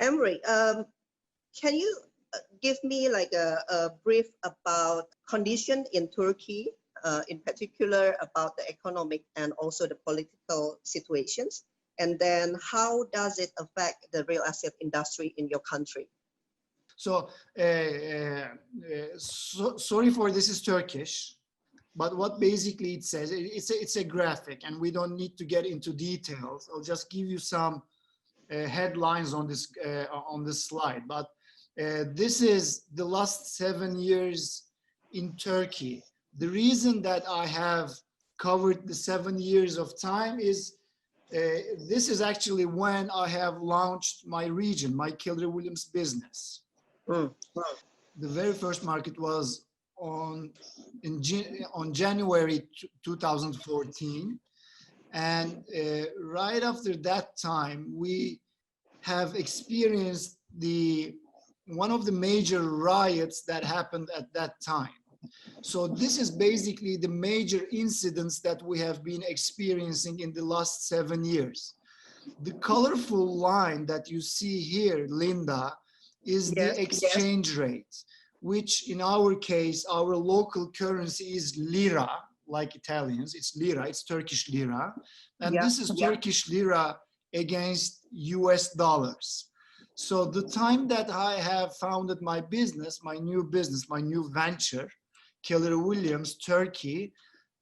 Emre, can you give me like a brief about condition in Turkey, in particular about the economic and also the political situations, and then how does it affect the real estate industry in your country? So, sorry for this is Turkish, but what basically it says, it's a graphic, and we don't need to get into details. I'll just give you some headlines on this slide. But this is the last 7 years in Turkey. The reason that I have covered the 7 years of time is this is actually when I have launched my region, my Keller Williams business. The very first market was on January 2014, and right after that time we have experienced one of the major riots that happened at that time. So this is basically the major incidents that we have been experiencing in the last 7 years. The colorful line that you see here, Linda, is the exchange rate, which in our case, our local currency is lira, like Italians, it's lira, it's Turkish lira. And this is Turkish lira against US dollars. So the time that I have founded my business, my new venture, Keller Williams Turkey,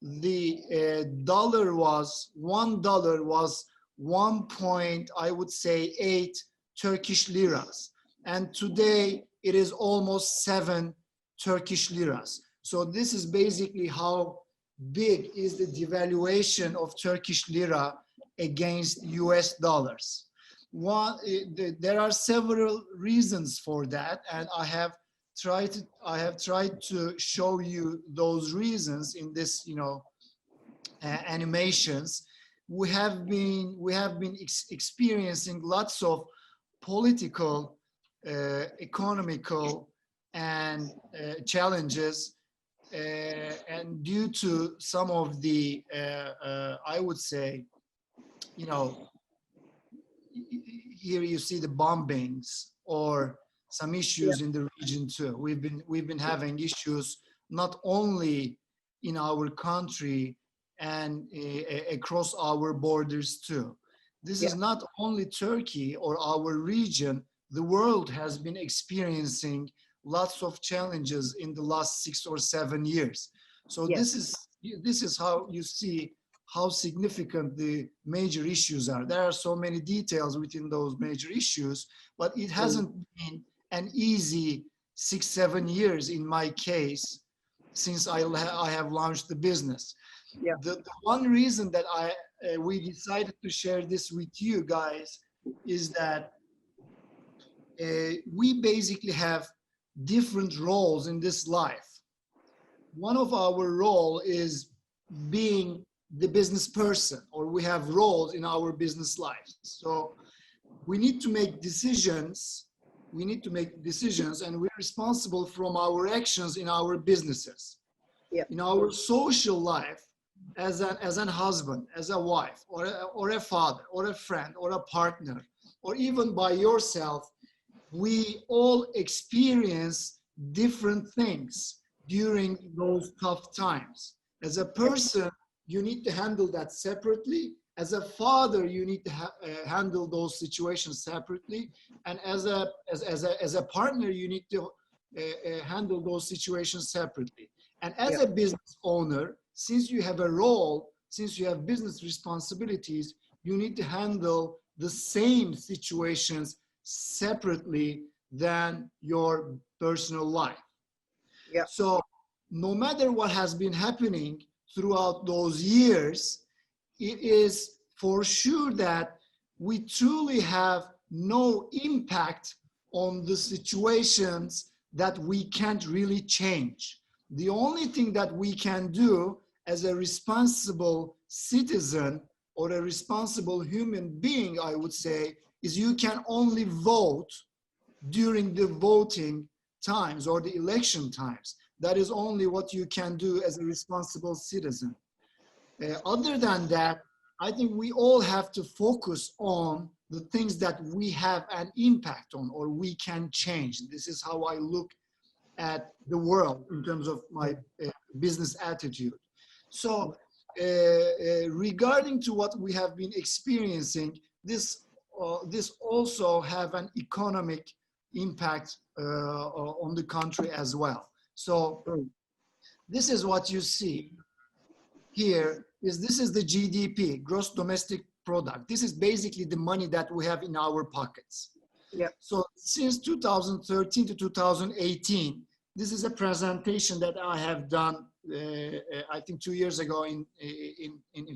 the $1 was 1.8 Turkish liras. And today it is almost 7 Turkish liras. So this is basically how big is the devaluation of Turkish lira against US dollars. There are several reasons for that, and I have tried to show you those reasons in this, animations. We have been experiencing lots of political, economical, and challenges, and due to some of the, I would say, here you see the bombings or some issues in the region too. We've been having issues not only in our country and across our borders too. This is not only Turkey or our region. The world has been experiencing lots of challenges in the last 6 or 7 years. So this is how you see how significant the major issues are. There are so many details within those major issues, but it hasn't been an easy 6-7 years in my case since I have launched the business. The one reason that we decided to share this with you guys is that we basically have different roles in this life. One of our role is being the business person, or we have roles in our business life. So we need to make decisions. And we're responsible from our actions in our businesses. In our social life, as an husband, as a wife, or a father, or a friend, or a partner, or even by yourself, we all experience different things during those tough times. As a person, you need to handle that separately. As a father, you need to handle those situations separately. And as a partner, you need to handle those situations separately. And as a business owner, since you have a role, since you have business responsibilities, you need to handle the same situations separately than your personal life. So no matter what has been happening throughout those years, it is for sure that we truly have no impact on the situations that we can't really change. The only thing that we can do as a responsible citizen or a responsible human being, I would say, is you can only vote during the voting times or the election times. That is only what you can do as a responsible citizen. Other than that, I think we all have to focus on the things that we have an impact on or we can change. This is how I look at the world in terms of my business attitude. So regarding to what we have been experiencing, this also have an economic impact on the country as well. So this is what you see here. This is the GDP, gross domestic product. This is basically the money that we have in our pockets. Yeah. So since 2013 to 2018, this is a presentation that I have done, I think 2 years ago in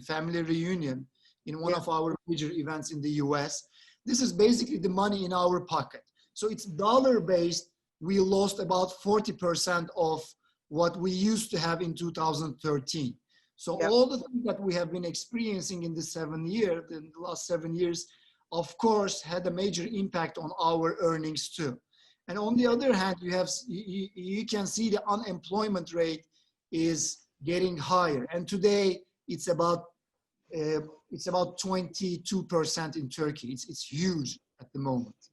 family reunion in one of our major events in the US. This is basically the money in our pocket. So it's dollar-based. We lost about 40% of what we used to have in 2013. So all the things that we have been experiencing in the last 7 years, of course, had a major impact on our earnings too. And on the other hand, you can see the unemployment rate is getting higher. And today it's about 22% in Turkey. It's huge at the moment.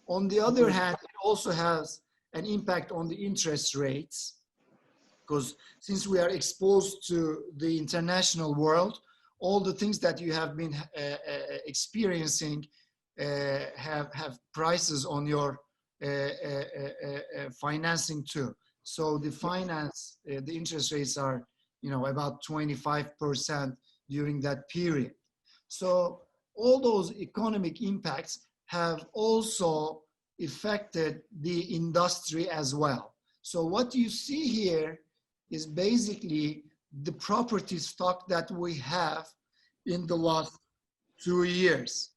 On the other hand, it also has an impact on the interest rates, because since we are exposed to the international world, all the things that you have been experiencing have prices on your financing too. So the the interest rates are, about 25% during that period. So all those economic impacts have also affected the industry as well. So what you see here is basically the property stock that we have in the last 2 years.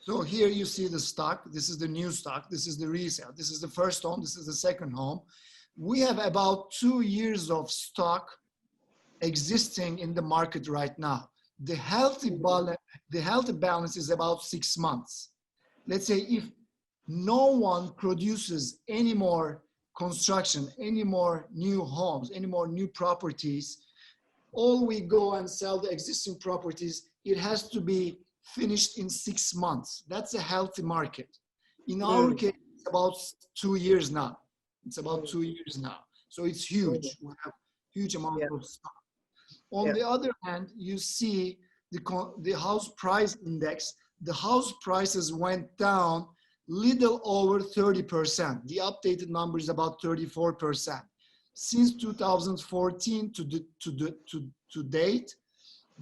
So here you see the stock. This is the new stock. This is the resale. This is the first home. This is the second home. We have about 2 years of stock existing in the market right now. The healthy balance is about 6 months. Let's say if no one produces any more construction, any more new homes, any more new properties, all we go and sell the existing properties, it has to be finished in 6 months. That's a healthy market. In our case, it's about 2 years now. It's about 2 years now. So it's huge. We have huge amount of stock. On the other hand, you see the house price index. The house prices went down little over 30%. The updated number is about 34%. Since 2014 to date,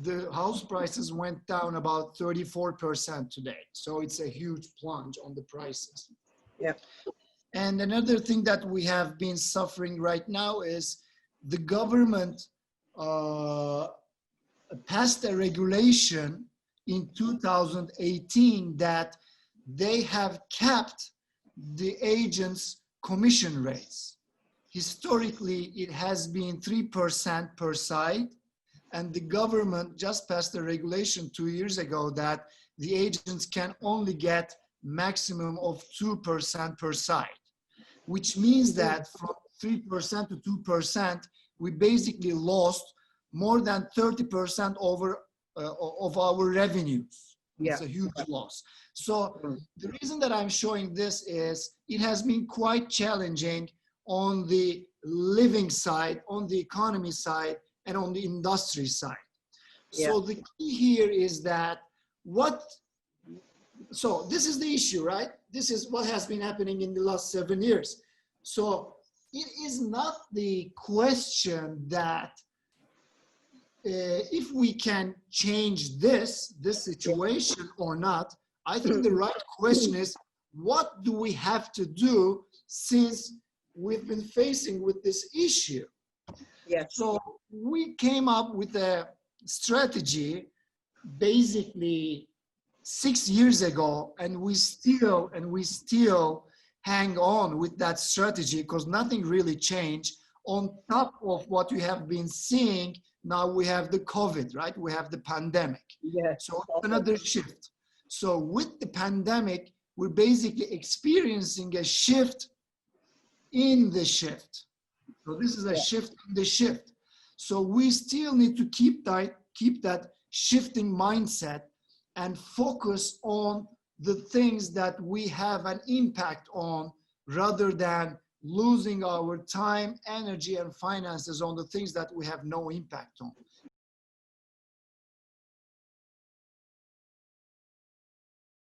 the house prices went down about 34% today. So it's a huge plunge on the prices. Yeah. And another thing that we have been suffering right now is the government passed a regulation in 2018 that they have capped the agents' commission rates. Historically, it has been 3% per side, and the government just passed a regulation 2 years ago that the agents can only get maximum of 2% per side, which means that from 3% to 2%, we basically lost more than 30% of our revenues. It's a huge loss. So the reason that I'm showing this is it has been quite challenging on the living side, on the economy side, and on the industry side. So the key here is that so this is the issue, right? This is what has been happening in the last 7 years. So it is not the question that if we can change this situation or not. I think the right question is, what do we have to do since we've been facing with this issue? So we came up with a strategy basically 6 years ago, and we still hang on with that strategy because nothing really changed. On top of what we have been seeing, now we have the COVID, right? We have the pandemic. So another shift. So with the pandemic, we're basically experiencing a shift in the shift. So this is a shift in the shift. So we still need to keep that shifting mindset and focus on the things that we have an impact on, rather than losing our time, energy, and finances on the things that we have no impact on.